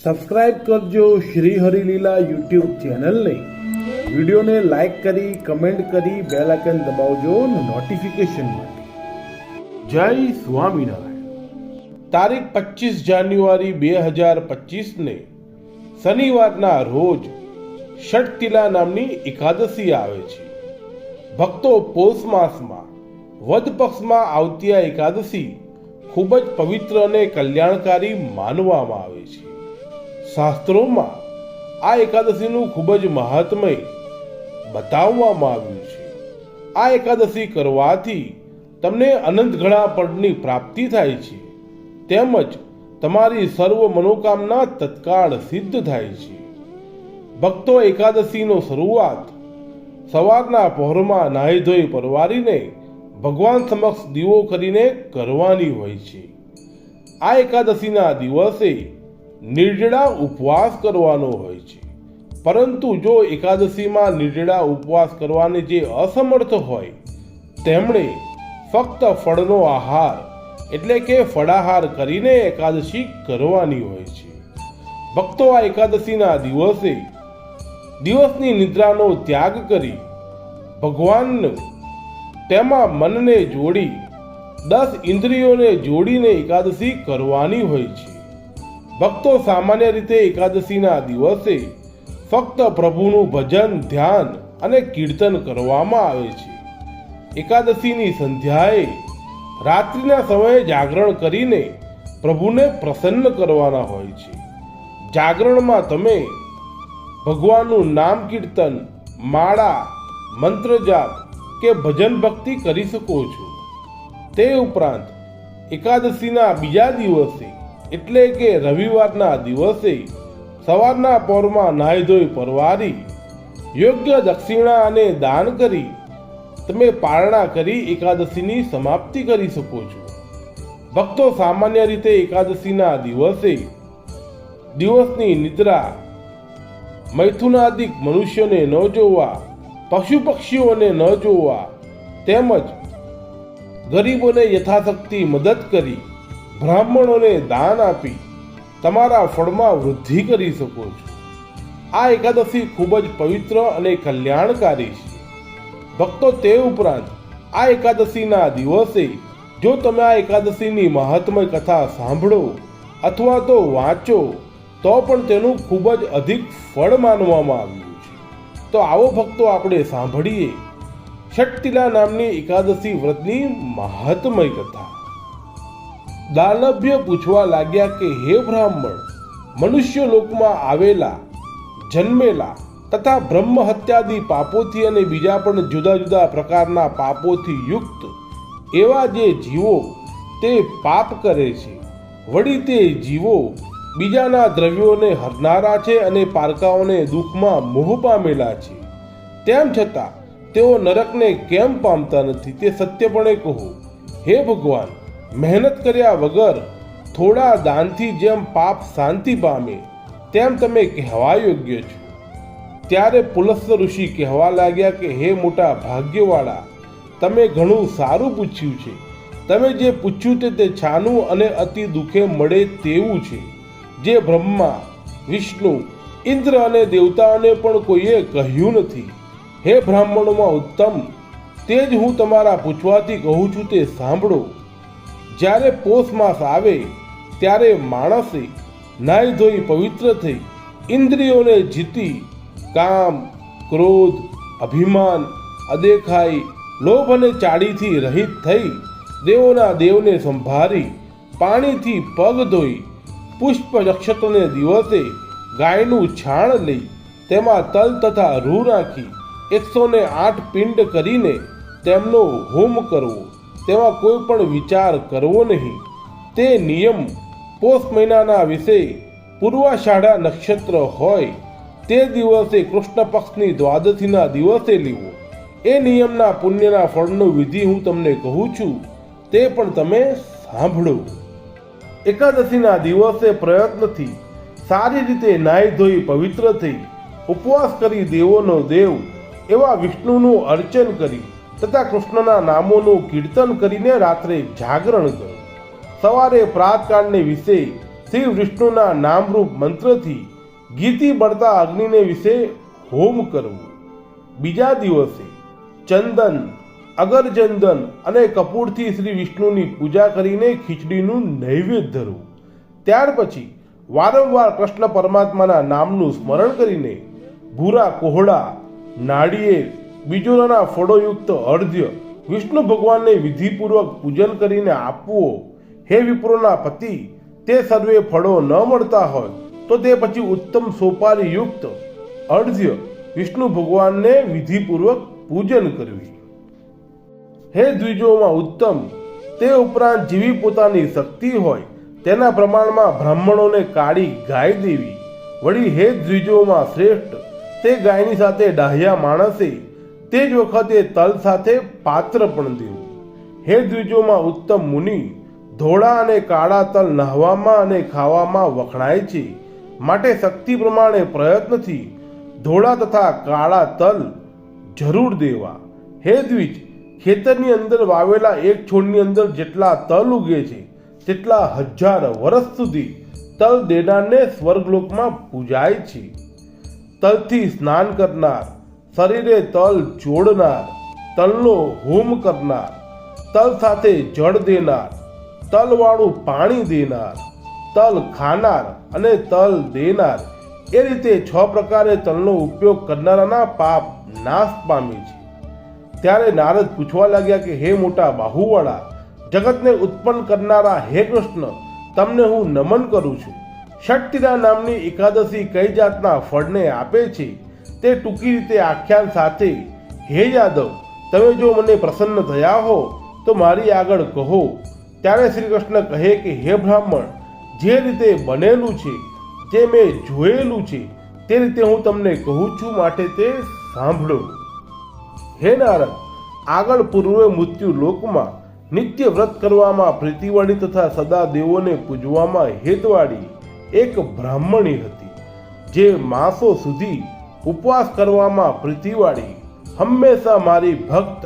Subscribe કરજો Shri Harileela YouTube ચેનલને. વિડીયોને લાઈક કરી કમેન્ટ કરી બેલ આઇકન દબાવજો નોટિફિકેશન માટે. જય સ્વામિનારાયણ. તારીખ 25 જાન્યુઆરી 2025 શનિવારના રોજ ષટતિલા નામની એકાદશી આવે છે. ભક્તો, પોષ માસમાં વદ પક્ષમાં આવતી આ એકાદશી ખૂબ જ પવિત્ર અને કલ્યાણકારી માનવામાં આવે છે. શાસ્ત્રોમાં આ એકાદશીનું ખૂબ જ મહાત્મ્ય બતાવવામાં આવ્યું છે. આ એકાદશી કરવાથી તમને અનંત ઘણા ફળની પ્રાપ્તિ થાય છે, તેમજ તમારી સર્વ મનોકામના તત્કાળ સિદ્ધ થાય છે. ભક્તો, એકાદશીનો શરૂઆત સવારના પહોરમાં નાહી ધોઈ પરવારીને ભગવાન સમક્ષ દીવો કરીને કરવાની હોય છે. આ એકાદશીના દિવસે નિર્જળા ઉપવાસ કરવાનો હોય છે. પરંતુ જો એકાદશીમાં નિર્જળા ઉપવાસ કરવાને જે અસમર્થ હોય તેમણે ફક્ત ફળનો આહાર એટલે કે ફળાહાર કરીને એકાદશી કરવાની હોય છે. ભક્તો, આ એકાદશીના દિવસની નિદ્રાનો ત્યાગ કરી ભગવાન તેમાં મનને જોડી 10 ઇન્દ્રિયોને જોડીને એકાદશી કરવાની હોય છે. ભક્તો, સામાન્ય રીતે એકાદશીના દિવસે ફક્ત પ્રભુનું ભજન, ધ્યાન અને કીર્તન કરવામાં આવે છે. એકાદશીની સંધ્યાએ રાત્રિના સમયે જાગરણ કરીને પ્રભુને પ્રસન્ન કરવાના હોય છે. જાગરણમાં તમે ભગવાનનું નામ કીર્તન, માળા, મંત્ર જાપ કે ભજન ભક્તિ કરી શકો છો. તે ઉપરાંત એકાદશીના બીજા દિવસે એટલે કે રવિવારના દિવસે સવારના પહોરમાં નાહી ધોઈ પરવારી યોગ્ય દક્ષિણા અને દાન કરી તમે પારણા કરી એકાદશીની સમાપ્તિ કરી શકો છો. ભક્તો, સામાન્ય રીતે એકાદશીના દિવસની નિદ્રા મૈથુનાદિક મનુષ્યોને ન જોવા, પશુ પક્ષીઓને ન જોવા, તેમજ ગરીબોને યથાશક્તિ મદદ કરી બ્રાહ્મણોને દાન આપી તમારા ફળમાં વૃદ્ધિ કરી શકો છો. આ એકાદશી ખૂબ જ પવિત્ર અને કલ્યાણકારી છે. ભક્તો, તે ઉપરાંત આ એકાદશીના દિવસે જો તમે આ એકાદશીની મહાત્મય કથા સાંભળો અથવા તો વાંચો તો પણ તેનું ખૂબ જ અધિક ફળ માનવામાં આવ્યું છે. તો આવો ભક્તો, આપણે સાંભળીએ ષટતિલા નામની એકાદશી વ્રતની મહાત્મય કથા. દાનભ્ય પૂછવા લાગ્યા કે હે બ્રાહ્મણ, મનુષ્ય લોકમાં આવેલા, જન્મેલા તથા બ્રહ્મ હત્યાદી પાપોથી અને બીજા પણ જુદા જુદા પ્રકારના પાપોથી યુક્ત એવા જે જીવો તે પાપ કરે છે, વળી તે જીવો બીજાના દ્રવ્યોને હરનારા છે અને પારકાઓને દુઃખમાં મોહ પામેલા છે. તેમ છતાં તેઓ નરકને કેમ પામતા નથી તે સત્યપણે કહો. હે ભગવાન, મહેનત કર્યા વગર થોડા દાનથી જેમ પાપ શાંતિ પામે તેમ તમે કહેવા યોગ્ય છો. ત્યારે પુલસ્ત ઋષિ કહેવા લાગ્યા કે હે મોટા ભાગ્યવાળા, તમે ઘણું સારું પૂછ્યું છે. તમે જે પૂછ્યું તે છાનું અને અતિ દુઃખે મળે તેવું છે, જે બ્રહ્મા, વિષ્ણુ, ઇન્દ્ર અને દેવતાઓને પણ કોઈએ કહ્યું નથી. હે બ્રાહ્મણોમાં ઉત્તમ, તે જ હું તમારા પૂછવાથી કહું છું તે સાંભળો. જ્યારે પોષ માસ આવે ત્યારે માણસે નાહી ધોઈ પવિત્ર થઈ ઇન્દ્રિયોને જીતી કામ, ક્રોધ, અભિમાન, અદેખાઈ, લોભ અને ચાડીથી રહિત થઈ દેવોના દેવને સંભાળી પાણીથી પગ ધોઈ પુષ્પ નક્ષત્રને દિવસે ગાયનું છાણ લઈ તેમાં તલ તથા રૂ નાખી 108 પિંડ કરીને તેમનો હોમ કરવો, તેમાં કોઈ પણ વિચાર કરવો નહીં. તે નિયમ પોષ મહિનાના વિશે પૂર્વાષાઢા નક્ષત્ર હોય તે દિવસે કૃષ્ણ પક્ષની દ્વાદશીના દિવસે લેવો. એ નિયમના પુણ્યના ફળનો વિધિ હું તમને કહું છું, તે પણ તમે સાંભળો. એકાદશીના દિવસે પ્રયત્નથી સારી રીતે નાહી ધોઈ પવિત્ર થઈ ઉપવાસ કરી દેવોનો દેવ એવા વિષ્ણુનું અર્ચન કરી તથા કૃષ્ણના નામોનું કીર્તન કરીને રાત્રે જાગરણ કરો. સવારે પ્રાતકાળને વિશે શ્રી વિષ્ણુના નામરૂપ મંત્રથી ઘીથી બળતા અગ્નિને વિશે હોમ કરવું. બીજા દિવસે ચંદન, અગરચંદન અને કપૂરથી શ્રી વિષ્ણુની પૂજા કરીને ખીચડીનું નૈવેદ્ય ધરવું. ત્યાર પછી વારંવાર કૃષ્ણ પરમાત્માના નામનું સ્મરણ કરીને ભૂરા કોહડા, નાળિયેર, બીજોરાના ફળોયુક્ત અર્ધ્ય વિષ્ણુ ભગવાનને વિધિપૂર્વક પૂજન કરીને આપવો. હે વિપ્રોના પતિ, તે સર્વે ફળો ન મળતા હોય તો તે પછી ઉત્તમ સોપારીયુક્ત અર્ધ્ય વિષ્ણુ ભગવાનને વિધિપૂર્વક પૂજન કરવી. હે દ્વિજોમાં ઉત્તમ, તે ઉપરાંત જેવી પોતાની શક્તિ હોય તેના પ્રમાણમાં બ્રાહ્મણોને કાળી ગાય દેવી. વળી હે દ્વિજોમાં શ્રેષ્ઠ, તે ગાયની સાથે ડાહ્યા માણસે તે જ વખતે તલ સાથે પાત્ર પણ દેવું. હે દ્વિજોમાં ઉત્તમ મુનિ, ધોળા અને કાળા તલ નહાવામાં અને ખાવામાં વખણાય છે, માટે શક્તિ પ્રમાણે પ્રયત્નથી ધોળા તથા કાળા તલ જરૂર દેવા. હે દ્વિજ, ખેતરની અંદર વાવેલા એક છોડની અંદર જેટલા તલ ઉગે છે તેટલા 1000 વર્ષ સુધી તલ દેનારને સ્વર્ગલોકમાં પૂજાય છે. તલથી સ્નાન કરનાર, શરીરે તલ જોડનાર, તલનો હોમ કરનાર, તલ સાથે જળ દેનાર, તલવાળું પાણી દેનાર, તલ ખાનાર અને તલ દેનાર, એ રીતે 6 પ્રકારે તલનો ઉપયોગ કરનારાના પાપ નાશ પામે છે. ત્યારે નારદ પૂછવા લાગ્યા કે હે મોટા બાહુવાળા, જગતને ઉત્પન્ન કરનારા હે કૃષ્ણ, તમને હું નમન કરું છું. ષટતિલા નામની એકાદશી કઈ જાતના ફળને આપે છે તે ટૂંકી રીતે આખ્યાન સાથે હે યાદવ, તમે જો મને પ્રસન્ન થયા હો તો મારી આગળ કહો. ત્યારે શ્રી કૃષ્ણ કહે કે હે બ્રાહ્મણ, જે રીતે બનેલું છે, જે મેં જોયેલું છે તે રીતે હું તમને કહું છું, માટે તે સાંભળો. હે નારદ, આગળ પૂર્વે મૃત્યુ લોકમાં નિત્ય વ્રત કરવામાં પ્રીતિવાળી તથા સદા દેવોને પૂજવામાં હેતવાળી એક બ્રાહ્મણી હતી, જે માસો સુધી ઉપવાસ કરવામાં પ્રીતિવાળી, હંમેશા મારી ભક્ત,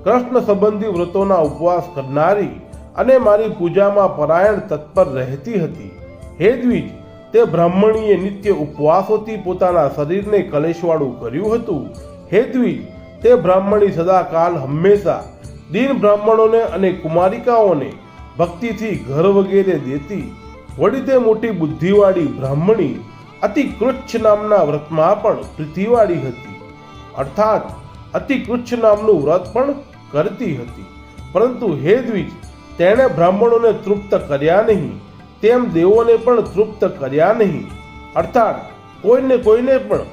કૃષ્ણ સંબંધી વ્રતોના ઉપવાસ કરનારી અને મારી પૂજામાં પરાયણ તત્પર રહેતી હતી. હે દ્વિજ, તે બ્રાહ્મણીએ નિત્ય ઉપવાસોથી પોતાના શરીરને કલેશવાળું કર્યું હતું. હે દ્વિજ, તે બ્રાહ્મણી સદાકાલ હંમેશા દીન બ્રાહ્મણોને અને કુમારિકાઓને ભક્તિથી ઘર વગેરે દેતી. વળી તે મોટી બુદ્ધિવાળી બ્રાહ્મણી અતિ કૃચ્છ નામના વ્રતમાં પણ પ્રીતિવાળી હતી, અર્થાત અતિ કૃચ્છ નામનું વ્રત પણ કરતી હતી. પરંતુ હે દ્વિજ, તેણે બ્રાહ્મણોને તૃપ્ત કર્યા નહીં, તેમ દેવોને પણ તૃપ્ત કર્યા નહીં, અર્થાત કોઈને પણ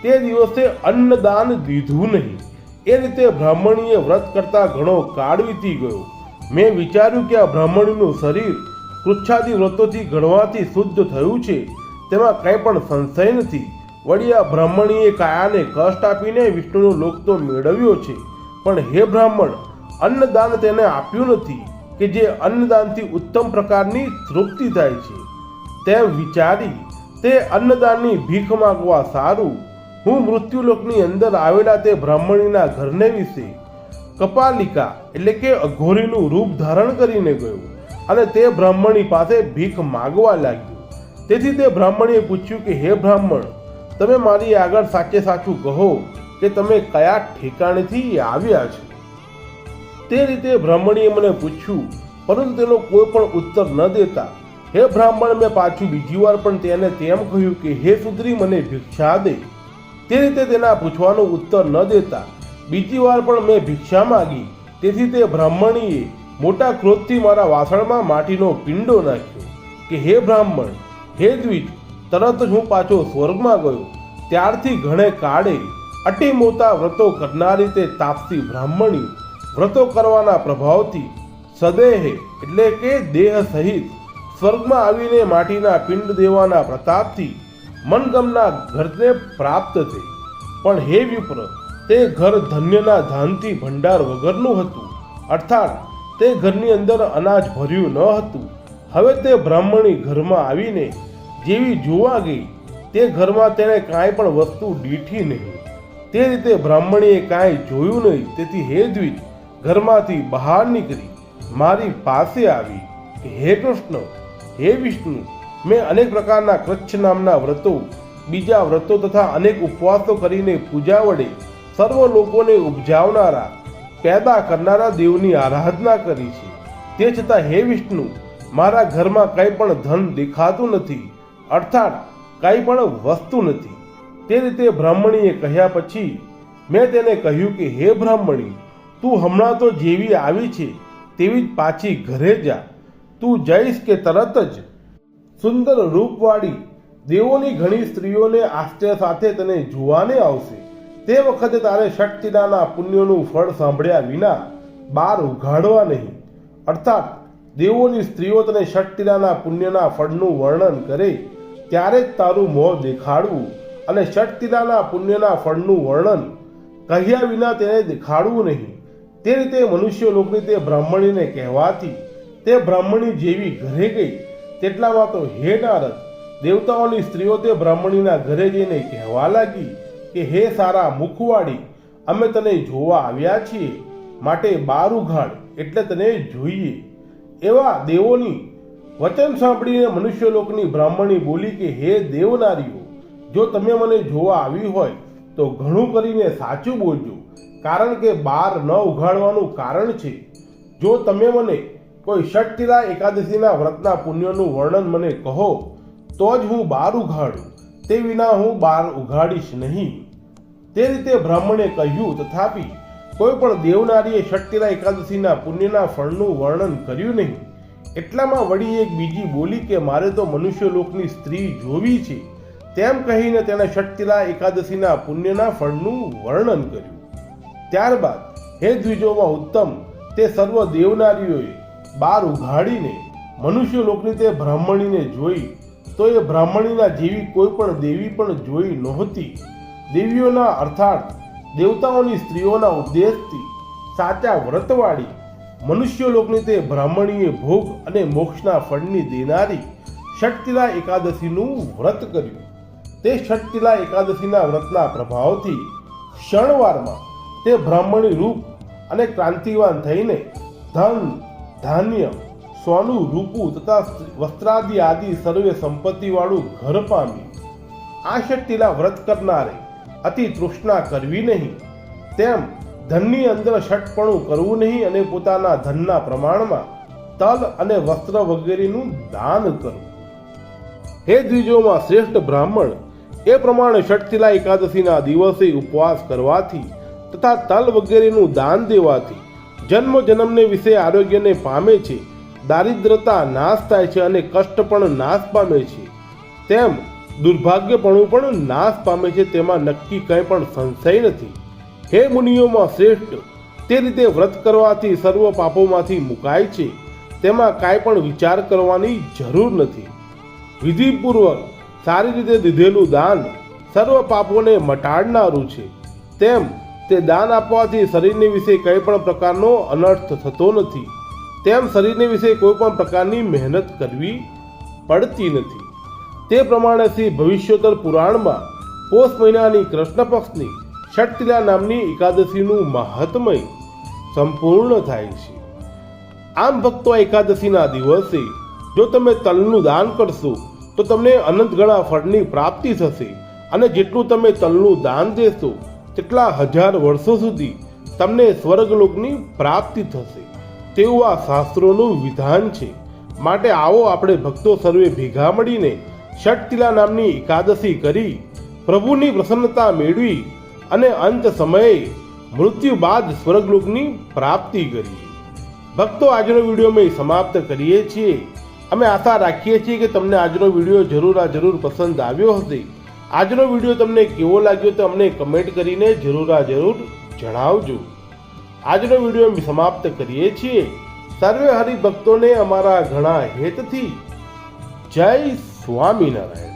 તે દિવસે અન્નદાન દીધું નહીં. એ રીતે બ્રાહ્મણીએ વ્રત કરતા ઘણો કાળ વીતી ગયો. મેં વિચાર્યું કે આ બ્રાહ્મણીનું શરીર કૃચ્છાદી વ્રતોથી ગણવાથી શુદ્ધ થયું છે, તેમાં કંઈ પણ સંશય નથી. વળી આ બ્રાહ્મણીએ કાયાને કષ્ટ આપીને વિષ્ણુનો લોક તો મેળવ્યો છે, પણ હે બ્રાહ્મણ, અન્નદાન તેને આપ્યું નથી કે જે અન્નદાનથી ઉત્તમ પ્રકારની તૃપ્તિ થાય છે. તેમ વિચારી તે અન્નદાનની ભીખ માગવા સારું હું મૃત્યુલોકની અંદર આવેલા તે બ્રાહ્મણીના ઘરને વિશે કપાલિકા એટલે કે અઘોરીનું રૂપ ધારણ કરીને ગયો અને તે બ્રાહ્મણી પાસે ભીખ માગવા લાગ્યો. તેથી તે બ્રાહ્મણીએ પૂછ્યું કે હે બ્રાહ્મણ, તમે મારી આગળ સાચે સાચું કહો કે તમે કયા ઠેકાણેથી આવ્યા છો. તે રીતે બ્રાહ્મણીએ મને પૂછ્યું, પરંતુ તેનો કોઈ પણ ઉત્તર ન દેતા હે બ્રાહ્મણ, મેં પાછું બીજી વાર પણ તેને તેમ કહ્યું કે હે સુધરી, મને ભિક્ષા દે. તે રીતે તેના પૂછવાનો ઉત્તર ન દેતા બીજી વાર પણ મેં ભિક્ષા માગી. તેથી તે બ્રાહ્મણીએ મોટા ક્રોધથી મારા વાસણમાં માટીનો પિંડો નાખ્યો કે હે બ્રાહ્મણ, હે દ્વિજ, તરત જ હું પાછો સ્વર્ગમાં ગયો. ત્યારથી ઘણે કાળે અતિ મોટા વ્રતો કરનારી તે તાપસી બ્રાહ્મણી વ્રતો કરવાના પ્રભાવથી સદેહે એટલે કે દેહ સહિત સ્વર્ગમાં આવીને માટીના પિંડ દેવાના પ્રતાપથી મનગમના ઘરને પ્રાપ્ત થઈ. પણ હે વિપ્ર, તે ઘર ધન્યના ધાનથી ભંડાર વગરનું હતું, અર્થાત તે ઘરની અંદર અનાજ ભર્યું ન હતું. હવે તે બ્રાહ્મણી ઘરમાં આવીને જેવી જોવા ગઈ તે ઘરમાં તેણે કાંઈ પણ વસ્તુ દીઠી નહીં. તે રીતે બ્રાહ્મણીએ કાંઈ જોયું નહીં. તેથી હે દ્વિજ, ઘરમાંથી બહાર નીકળી મારી પાસે આવી કે હે કૃષ્ણ, હે વિષ્ણુ, મેં અનેક પ્રકારના કચ્છ નામના વ્રતો, બીજા વ્રતો તથા અનેક ઉપવાસો કરીને પૂજા વડે સર્વ લોકોને ઉપજાવનારા, પેદા કરનારા દેવની આરાધના કરી છે. તે છતાં હે વિષ્ણુ, મારા ઘરમાં કંઈ પણ ધન દેખાતું નથી, અર્થાત કંઈ પણ વસ્તુ નથી. તે રીતે બ્રાહ્મણીએ કહ્યા પછી મેં તેને કહ્યું કે હે બ્રાહ્મણી, તું હમણાં તો જેવી આવી છે તેવી જ પાછી ઘરે જા. તું જઈશ કે તરત જ સુંદર રૂપવાળી દેવોની ઘણી સ્ત્રીઓને આશ્ચર્ય સાથે તને જોવાને આવશે. તે વખતે તારે ષટતિલાના પુણ્યોનું ફળ સાંભળ્યા વિના બહાર ઉઘાડવા નહીં. અર્થાત દેવોની સ્ત્રીઓ તને ષટતિલાના પુણ્યના ફળનું વર્ણન કરે ત્યારે જ તારું મોં દેખાડવું, અને ષટતિલાના પુણ્યના ફળનું વર્ણન કહ્યા વિના તેને દેખાડવું નહીં. તે રીતે મનુષ્ય લોકની તે બ્રાહ્મણીને કહેવાથી તે બ્રાહ્મણી જેવી ઘરે ગઈ. તેટલામાં તો હે નારદ, દેવતાઓની સ્ત્રીઓ તે બ્રાહ્મણીના ઘરે જઈને કહેવા લાગી કે હે સારા મુખવાળી, અમે તને જોવા આવ્યા છીએ, માટે બાર ઉઘાડ, એટલે તને જોઈએ. એવા દેવોની વચન સાંભળીને મનુષ્યલોકની બ્રાહ્મણી બોલી કે હે દેવનારીઓ, જો તમે મને જોવા આવી હોય તો ઘણું કરીને સાચું બોલજો, કારણ કે બાર ન ઉઘાડવાનું કારણ છે. જો તમે મને કોઈ ષટતિલા એકાદશીના વ્રતના પુણ્યનું વર્ણન મને કહો તો જ હું બાર ઉઘાડું, તે વિના હું બાર ઉઘાડીશ નહીં. તે રીતે બ્રાહ્મણે કહ્યું. તથાપિ કોઈ પણ દેવનારીએ ષટતિલા એકાદશીના પુણ્યના ફળનું વર્ણન કર્યું નહીં. એટલામાં વળી એક બીજી બોલી કે મારે તો મનુષ્ય લોકની સ્ત્રી જોવી છે. તેમ કહીને તેણે ષટતિલા એકાદશીના પુણ્યના ફળનું વર્ણન કર્યું. ત્યારબાદ હે દ્વિજોમાં ઉત્તમ, તે સર્વ દેવનારીઓએ બાર ઉઘાડીને મનુષ્ય લોકની તે બ્રાહ્મણીને જોઈ તો એ બ્રાહ્મણીના જેવી કોઈ પણ દેવી પણ જોઈ નહોતી. દેવીઓના અર્થાત દેવતાઓની સ્ત્રીઓના ઉપદેશથી સાચા વ્રતવાળી મનુષ્ય લોકની તે બ્રાહ્મણીએ ભોગ અને મોક્ષના ફળની દેનારી ષટતિલા એકાદશીનું વ્રત કર્યું. તે ષટતિલા એકાદશીના વ્રતના પ્રભાવથી ક્ષણવારમાં તે બ્રાહ્મણી રૂપ અને ક્રાંતિવાન થઈને ધન, ધાન્ય, સોનું, રૂપું તથા વસ્ત્રાદિ આદિ સર્વે સંપત્તિવાળું ઘર પામી. આ ષટતિલા વ્રત કરનારે અતિ તૃષ્ણા કરવી નહીં, તેમ ધનની અંદર ષટપણું કરવું નહીં, અને પોતાના ધનના પ્રમાણમાં તલ અને વસ્ત્ર વગેરેનું દાન કરવું. હે દ્વિજોમાં શ્રેષ્ઠ બ્રાહ્મણ, એ પ્રમાણે ષટતિલા એકાદશીના દિવસે ઉપવાસ કરવાથી તથા તલ વગેરેનું દાન દેવાથી જન્મ જન્મને વિશે આરોગ્યને પામે છે, દારિદ્રતા નાશ થાય છે અને કષ્ટ પણ નાશ પામે છે, તેમ દુર્ભાગ્યપણું પણ નાશ પામે છે, તેમાં નક્કી કંઈ પણ સંશય નથી. હે મુનિઓમાં શ્રેષ્ઠ, તે રીતે વ્રત કરવાથી સર્વ પાપોમાંથી મુકાય છે, તેમાં કાંઈ પણ વિચાર કરવાની જરૂર નથી. વિધિપૂર્વક સારી રીતે દીધેલું દાન સર્વ પાપોને મટાડનારું છે. તેમ તે દાન આપવાથી શરીરને વિશે કંઈ પણ પ્રકારનો અનર્થ થતો નથી. તેમ શરીરને વિશે કોઈ પણ પ્રકારની મહેનત કરવી પડતી નથી. તે પ્રમાણે શ્રી ભવિષ્યોત્તર પુરાણમાં પોષ મહિનાની કૃષ્ણ પક્ષની ષટતિલા નામની એકાદશીનું મહાત્મય સંપૂર્ણ થાય છે. આમ ભક્તો, એકાદશીના દિવસે જો તમે તલનું દાન કરશો તો તમને અનંત ગણા ફળની પ્રાપ્તિ થશે, અને જેટલું તમે તલનું દાન દેશો તેટલા હજાર વર્ષો સુધી તમને સ્વર્ગલોકની પ્રાપ્તિ થશે, તેવું આ શાસ્ત્રોનું વિધાન છે. માટે આવો આપણે ભક્તો સર્વે ભેગા મળીને ષટતિલા નામની એકાદશી કરી પ્રભુની પ્રસન્નતા મેળવી અને અંત સમયે મૃત્યુ બાદ સ્વર્ગલોકની પ્રાપ્તિ કરીએ. ભક્તો, આજનો વિડીયો અમે સમાપ્ત કરીએ છીએ. અમે આશા રાખીએ છીએ કે તમને આજનો વિડીયો જરૂર પસંદ આવ્યો હશે. આજનો વિડીયો તમને કેવો લાગ્યો તો અમને કમેન્ટ કરીને જરૂર જણાવજો. આજનો વિડીયો અમે સમાપ્ત કરીએ છીએ. સર્વે હરિભક્તોને અમારા ઘણા હેતથી જય સ્વામિનારાયણ.